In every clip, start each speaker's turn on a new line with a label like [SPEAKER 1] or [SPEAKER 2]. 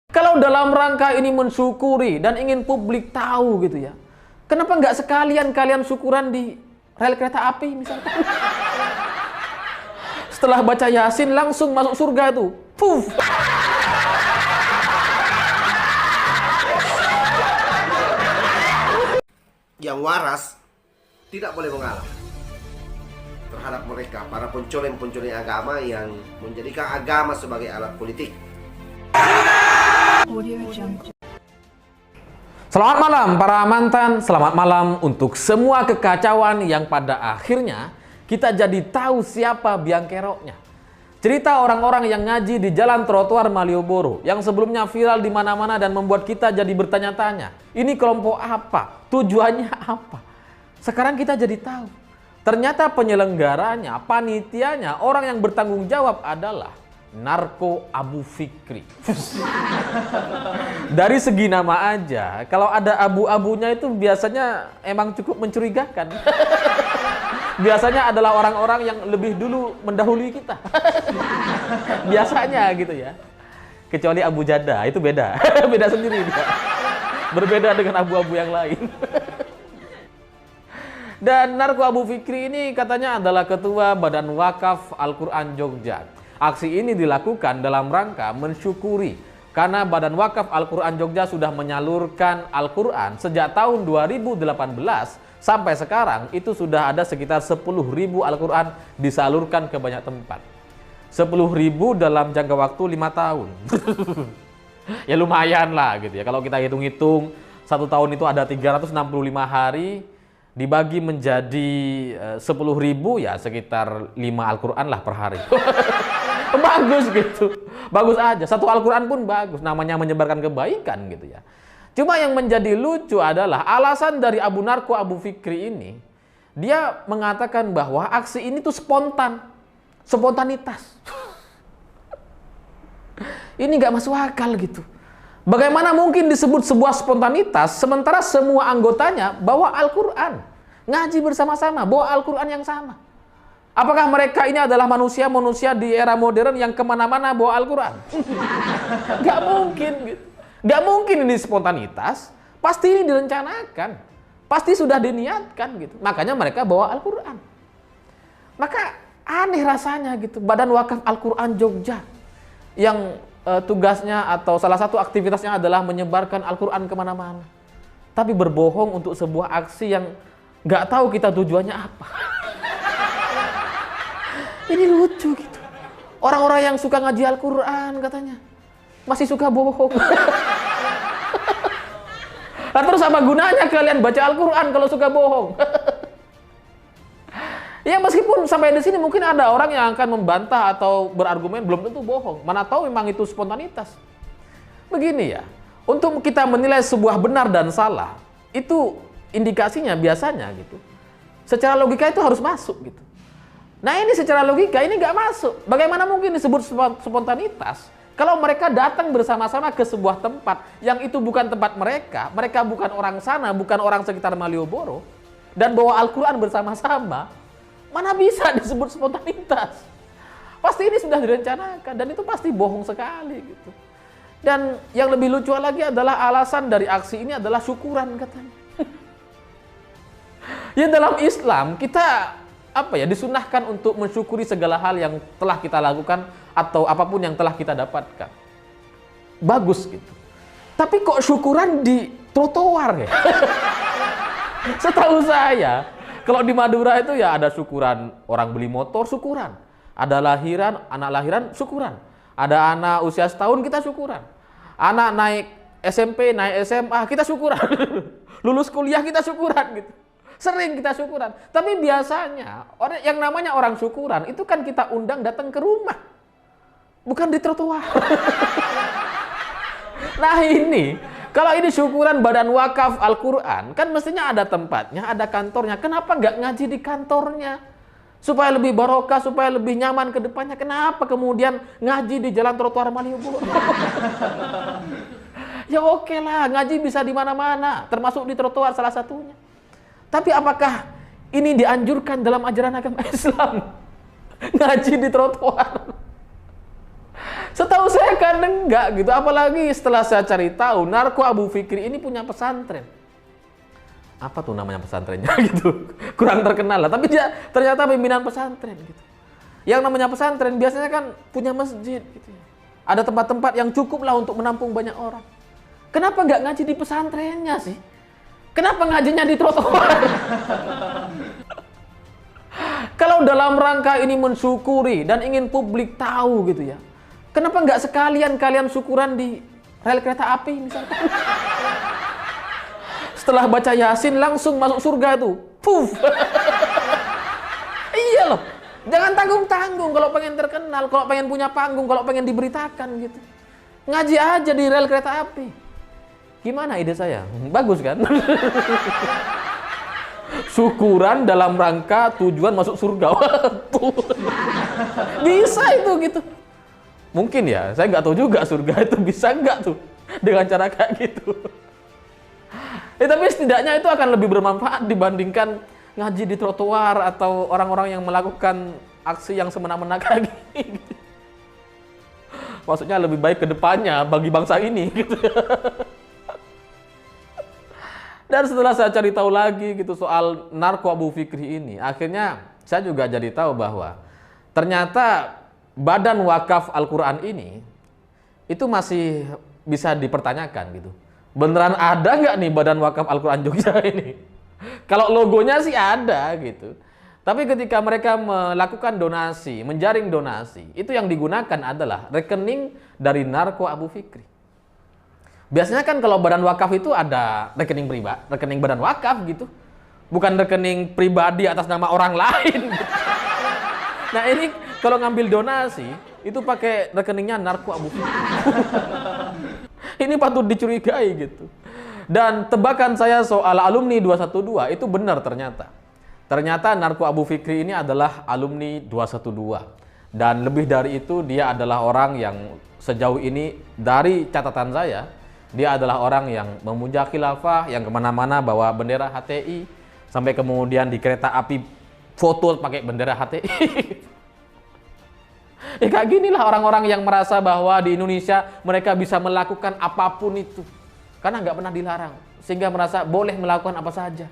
[SPEAKER 1] Kalau dalam rangka ini mensyukuri dan ingin publik tahu gitu ya, kenapa nggak sekalian kalian syukuran di rel kereta api misalkan? Setelah baca Yasin langsung masuk surga tuh. Puff.
[SPEAKER 2] Yang waras tidak boleh mengalah terhadap mereka, para pencoleng-pencoleng agama yang menjadikan agama sebagai alat politik.
[SPEAKER 1] Selamat malam para mantan, selamat malam untuk semua kekacauan yang pada akhirnya kita jadi tahu siapa biang keroknya. Cerita orang-orang yang ngaji di jalan trotoar Malioboro yang sebelumnya viral di mana-mana dan membuat kita jadi bertanya-tanya, ini kelompok apa? Tujuannya apa? Sekarang kita jadi tahu. Ternyata penyelenggaranya, panitianya, orang yang bertanggung jawab adalah Narko Abu Fikri. Dari segi nama aja, kalau ada abu-abunya itu biasanya emang cukup mencurigakan. Biasanya adalah orang-orang yang lebih dulu mendahului kita. Biasanya gitu ya. Kecuali Abu Jada, itu beda. Beda sendiri dia. Berbeda dengan abu-abu yang lain. Dan Narko Abu Fikri ini katanya adalah ketua Badan Wakaf Al-Quran Jogja. Aksi ini dilakukan dalam rangka mensyukuri karena Badan Wakaf Al-Quran Jogja sudah menyalurkan Al-Quran sejak tahun 2018 sampai sekarang itu sudah ada sekitar 10.000 Al-Quran disalurkan ke banyak tempat. 10.000 dalam jangka waktu 5 tahun. Ya lumayan lah gitu ya. Kalau kita hitung-hitung 1 tahun itu ada 365 hari dibagi menjadi 10.000 ya sekitar 5 Al-Quran lah per hari. Bagus gitu, bagus aja. 1 Al-Quran pun bagus, namanya menyebarkan kebaikan gitu ya. Cuma yang menjadi lucu adalah alasan dari Abu Narko Abu Fikri ini, dia mengatakan bahwa aksi ini tuh spontan, spontanitas. Ini nggak masuk akal gitu. Bagaimana mungkin disebut sebuah spontanitas sementara semua anggotanya bawa Al-Quran, ngaji bersama-sama, bawa Al-Quran yang sama. Apakah mereka ini adalah manusia-manusia di era modern yang kemana-mana bawa Al-Quran? Gak mungkin gitu. Gak mungkin ini spontanitas. Pasti ini direncanakan. Pasti sudah diniatkan gitu. Makanya mereka bawa Al-Quran. Maka aneh rasanya gitu. Badan Wakaf Al-Quran Jogja yang tugasnya atau salah satu aktivitasnya adalah menyebarkan Al-Quran kemana-mana. Tapi berbohong untuk sebuah aksi yang gak tahu kita tujuannya apa. Ini lucu gitu. Orang-orang yang suka ngaji Al-Quran katanya masih suka bohong. Nah, terus apa gunanya kalian baca Al-Quran kalau suka bohong? Ya meskipun sampai di sini mungkin ada orang yang akan membantah atau berargumen belum tentu bohong. Mana tahu memang itu spontanitas. Begini ya, untuk kita menilai sebuah benar dan salah, itu indikasinya biasanya gitu. Secara logika itu harus masuk gitu. Nah ini secara logika ini nggak masuk. Bagaimana mungkin disebut spontanitas kalau mereka datang bersama-sama ke sebuah tempat yang itu bukan tempat mereka, mereka bukan orang sana, bukan orang sekitar Malioboro, dan bawa Al-Quran bersama-sama, mana bisa disebut spontanitas? Pasti ini sudah direncanakan dan itu pasti bohong sekali gitu. Dan yang lebih lucu lagi adalah alasan dari aksi ini adalah syukuran katanya. Ya dalam Islam kita disunahkan untuk mensyukuri segala hal yang telah kita lakukan atau apapun yang telah kita dapatkan. Bagus gitu. Tapi kok syukuran di trotoar ya? Setahu saya, kalau di Madura itu ya ada syukuran orang beli motor, syukuran. Ada lahiran, anak lahiran, syukuran. Ada anak usia setahun, kita syukuran. Anak naik SMP, naik SMA, kita syukuran. Lulus kuliah, kita syukuran gitu. Sering kita syukuran. Tapi biasanya orang yang namanya orang syukuran itu kan kita undang datang ke rumah. Bukan di trotoar. Nah ini, kalau ini syukuran Badan Wakaf Al-Quran, kan mestinya ada tempatnya, ada kantornya. Kenapa nggak ngaji di kantornya? Supaya lebih barokah, supaya lebih nyaman ke depannya. Kenapa kemudian ngaji di jalan trotoar Malioboro? Ya oke lah, ngaji bisa di mana-mana, termasuk di trotoar salah satunya. Tapi apakah ini dianjurkan dalam ajaran agama Islam? Ngaji di trotoar. Setahu saya kan enggak gitu. Apalagi setelah saya cari tahu, Narko Abu Fikri ini punya pesantren. Apa tuh namanya pesantrennya gitu? Kurang terkenal lah. Tapi dia ternyata pimpinan pesantren gitu. Yang namanya pesantren biasanya kan punya masjid gitu. Ada tempat-tempat yang cukup lah untuk menampung banyak orang. Kenapa nggak ngaji di pesantrennya sih? Kenapa ngajinya di trotoar? Kalau dalam rangka ini mensyukuri dan ingin publik tahu gitu ya, kenapa nggak sekalian kalian syukuran di rel kereta api misalkan? Setelah baca Yasin langsung masuk surga tuh, puff. Iya loh, jangan tanggung-tanggung kalau pengen terkenal, kalau pengen punya panggung, kalau pengen diberitakan gitu. Ngaji aja di rel kereta api. Gimana ide saya? Bagus kan? Syukuran dalam rangka tujuan masuk surga. Bisa itu gitu. Mungkin ya, saya nggak tahu juga surga itu bisa nggak tuh dengan cara kayak gitu. Tapi setidaknya itu akan lebih bermanfaat dibandingkan ngaji di trotoar atau orang-orang yang melakukan aksi yang semena-mena kayak gini. Maksudnya lebih baik ke depannya bagi bangsa ini gitu. Dan setelah saya cari tahu lagi gitu soal Narko Abu Fikri ini, akhirnya saya juga jadi tahu bahwa ternyata Badan Wakaf Al-Quran ini itu masih bisa dipertanyakan gitu. Beneran ada nggak nih Badan Wakaf Al-Quran Jogja ini? Kalau logonya sih ada gitu. Tapi ketika mereka melakukan donasi, menjaring donasi, itu yang digunakan adalah rekening dari Narko Abu Fikri. Biasanya kan kalau badan wakaf itu ada rekening pribadi, rekening badan wakaf gitu. Bukan rekening pribadi atas nama orang lain. Gitu. Nah ini kalau ngambil donasi, itu pakai rekeningnya Narko Abu Fikri. Ini patut dicurigai gitu. Dan tebakan saya soal alumni 212 itu benar ternyata. Ternyata Narko Abu Fikri ini adalah alumni 212. Dan lebih dari itu dia adalah orang yang sejauh ini dari catatan saya, dia adalah orang yang memuja khilafah, yang kemana-mana bawa bendera HTI, sampai kemudian di kereta api foto pakai bendera HTI. Ya kayak ginilah orang-orang yang merasa bahwa di Indonesia mereka bisa melakukan apapun itu. Karena nggak pernah dilarang. Sehingga merasa boleh melakukan apa saja.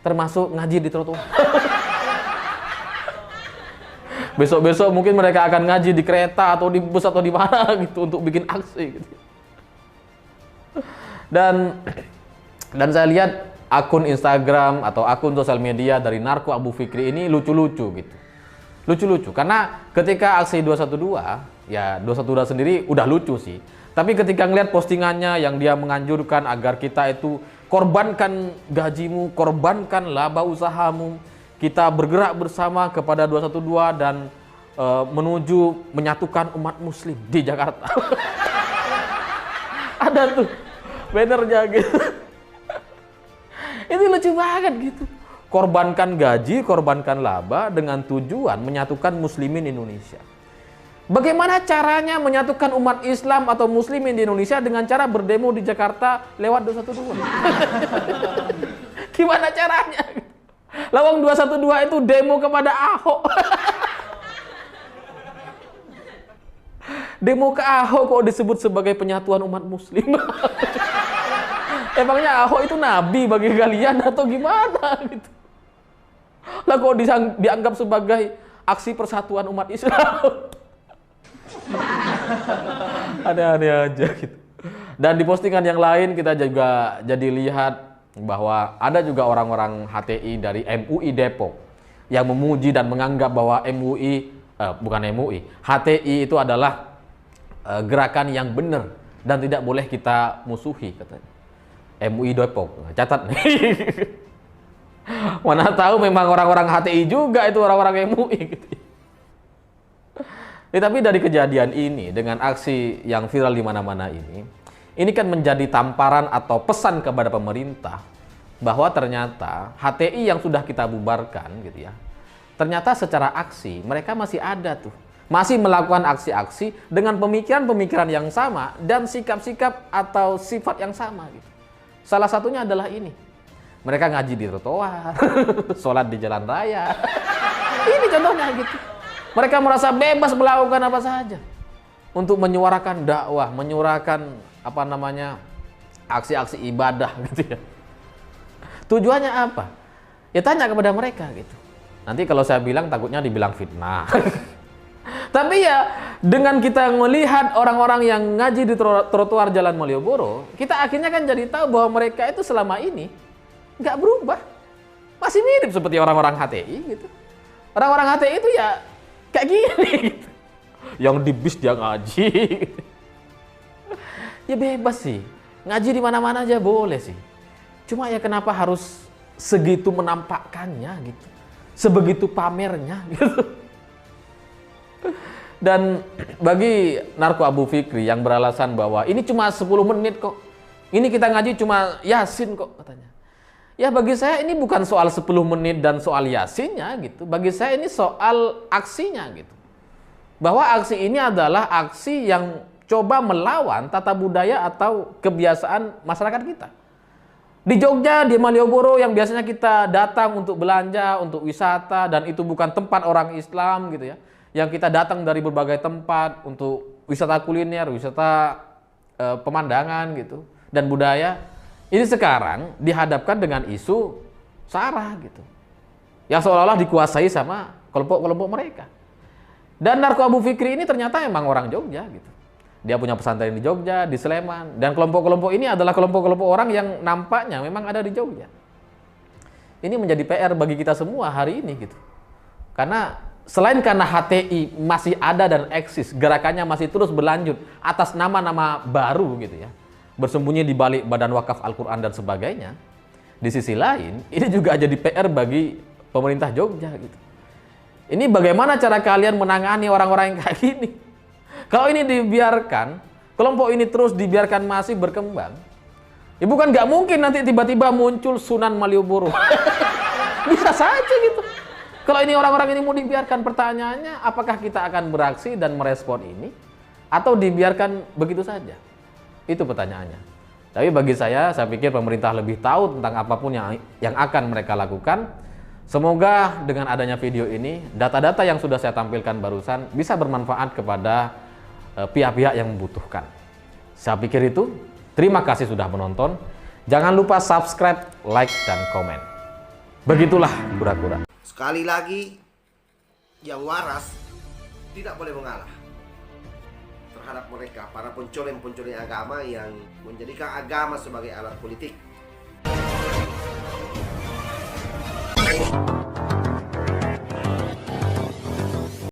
[SPEAKER 1] Termasuk ngaji di trotoar. Besok-besok mungkin mereka akan ngaji di kereta atau di bus atau di mana gitu untuk bikin aksi gitu. Dan saya lihat akun Instagram atau akun sosial media dari Narko Abu Fikri ini lucu-lucu gitu. Lucu-lucu karena ketika aksi 212, ya 212 sendiri udah lucu sih. Tapi ketika ngeliat postingannya yang dia menganjurkan agar kita itu korbankan gajimu, korbankan laba usahamu, kita bergerak bersama kepada 212 dan menuju menyatukan umat muslim di Jakarta. Ada tuh bannernya gitu. Ini lucu banget gitu. Korbankan gaji, korbankan laba dengan tujuan menyatukan muslimin Indonesia. Bagaimana caranya menyatukan umat Islam atau muslimin di Indonesia dengan cara berdemo di Jakarta lewat 212? Gimana caranya? Lawang 212 itu demo kepada Ahok. Demo ke Ahok kok disebut sebagai penyatuan umat muslim. Emangnya Ahok itu nabi bagi kalian atau gimana gitu? Lah kok dianggap sebagai aksi persatuan umat Islam? Aneh-aneh aja gitu. Dan di postingan yang lain kita juga jadi lihat bahwa ada juga orang-orang HTI dari MUI Depok yang memuji dan menganggap bahwa HTI itu adalah gerakan yang benar dan tidak boleh kita musuhi katanya. MUI Depok, catat nih. Mana tahu memang orang-orang HTI juga itu orang-orang MUI gitu. Tapi dari kejadian ini dengan aksi yang viral di mana-mana ini kan menjadi tamparan atau pesan kepada pemerintah bahwa ternyata HTI yang sudah kita bubarkan gitu ya. Ternyata secara aksi mereka masih ada tuh. Masih melakukan aksi-aksi dengan pemikiran-pemikiran yang sama dan sikap-sikap atau sifat yang sama gitu. Salah satunya adalah ini. Mereka ngaji di trotoar, sholat di jalan raya. Ini contohnya gitu. Mereka merasa bebas melakukan apa saja. untuk menyuarakan dakwah, menyuarakan apa namanya aksi-aksi ibadah gitu ya. Tujuannya apa? Ya tanya kepada mereka gitu. Nanti kalau saya bilang takutnya dibilang fitnah. Tapi ya dengan kita melihat orang-orang yang ngaji di trotoar Jalan Malioboro, kita akhirnya kan jadi tahu bahwa mereka itu selama ini nggak berubah. Masih mirip seperti orang-orang HTI gitu. Orang-orang HTI itu ya kayak gini gitu. Yang di bis dia ngaji. Ya bebas sih. Ngaji di mana-mana aja boleh sih. Cuma ya kenapa harus segitu menampakkannya gitu. Sebegitu pamernya gitu. Dan bagi Narko Abu Fikri yang beralasan bahwa ini cuma 10 menit kok. Ini kita ngaji cuma Yasin kok katanya. Ya bagi saya ini bukan soal 10 menit dan soal Yasinnya gitu. Bagi saya ini soal aksinya gitu. Bahwa aksi ini adalah aksi yang coba melawan tata budaya atau kebiasaan masyarakat kita. Di Jogja, di Malioboro yang biasanya kita datang untuk belanja, untuk wisata, dan itu bukan tempat orang Islam gitu ya. Yang kita datang dari berbagai tempat untuk wisata kuliner, wisata pemandangan gitu, dan budaya. Ini sekarang dihadapkan dengan isu SARA gitu. Yang seolah-olah dikuasai sama kelompok-kelompok mereka. Dan Narko Abu Fikri ini ternyata emang orang Jogja gitu. Dia punya pesantren di Jogja, di Sleman. Dan kelompok-kelompok ini adalah kelompok-kelompok orang yang nampaknya memang ada di Jogja. Ini menjadi PR bagi kita semua hari ini gitu. Karena selain karena HTI masih ada dan eksis, gerakannya masih terus berlanjut atas nama-nama baru gitu ya. Bersembunyi di balik Badan Wakaf Al-Quran dan sebagainya. Di sisi lain, ini juga jadi PR bagi pemerintah Jogja gitu. Ini bagaimana cara kalian menangani orang-orang yang kayak gini? Kalau ini dibiarkan, kelompok ini terus dibiarkan masih berkembang, ya bukan nggak mungkin nanti tiba-tiba muncul Sunan Malioboro. Bisa saja gitu. Kalau ini orang-orang ini mau dibiarkan, pertanyaannya apakah kita akan beraksi dan merespon ini atau dibiarkan begitu saja? Itu pertanyaannya. Tapi bagi saya pikir pemerintah lebih tahu tentang apapun yang akan mereka lakukan. Semoga dengan adanya video ini, data-data yang sudah saya tampilkan barusan bisa bermanfaat kepada pihak-pihak yang membutuhkan. Saya pikir itu. Terima kasih sudah menonton. Jangan lupa subscribe, like, dan komen. Begitulah kura-kura.
[SPEAKER 2] Sekali lagi, yang waras tidak boleh mengalah terhadap mereka, para pencoleng-pencoleng agama yang menjadikan agama sebagai alat politik.